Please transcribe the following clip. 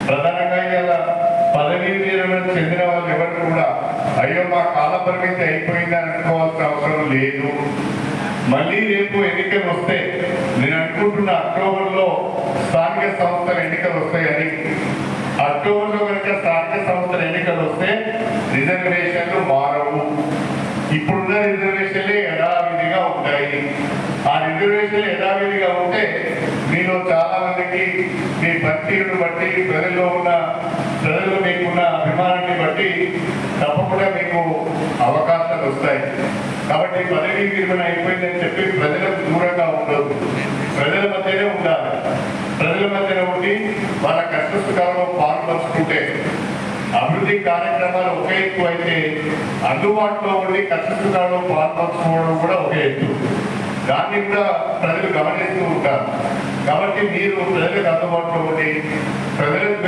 ప్రధానంగా ఇలా పదవీ విరమణ చెందిన వాళ్ళు ఎవరు కూడా అయ్యో మా కాల పరిమితి అయిపోయిందని అనుకోవాల్సిన అవసరం లేదు. మళ్ళీ రేపు ఎన్నికలు వస్తే నేను అనుకుంటున్న అక్టోబర్లో స్థానిక సంస్థల ఎన్నికలు వస్తాయని. అక్టోబర్లో కనుక స్థానిక సంస్థల ఎన్నికలు వస్తే రిజర్వేషన్లు మారవు. ఇప్పుడున్న రిజర్వేషన్లే యథావిధిగా ఉంటాయి. ఆ రిజర్వేషన్లు యథావిధిగా ఉంటే మీలో చాలా మందికి మీ పనితీరును బట్టి ప్రజల్లో మీకున్న అభిమానాన్ని బట్టి తప్పకుండా మీకు అవకాశాలు వస్తాయి. కాబట్టి పదవీ విరమణ అయిపోయిందని చెప్పి ప్రజలకు దూరంగా ఉండదు, ప్రజల మధ్యనే ఉండాలి. ప్రజల మధ్యన ఉండి వాళ్ళ కష్ట సుఖాలలో పాల్పంచుకుంటే అభివృద్ధి కార్యక్రమాలు ఒకే ఎత్తు అయితే అందుబాటులో ఉండి కష్ట సుఖాలలో పాల్పంచుకోవడం కూడా ఒకే ఎత్తు. దాన్ని కూడా ప్రజలు గమనిస్తూ ఉంటారు. కాబట్టి మీరు ప్రజలకు అందుబాటులో ఉండి ప్రజలకు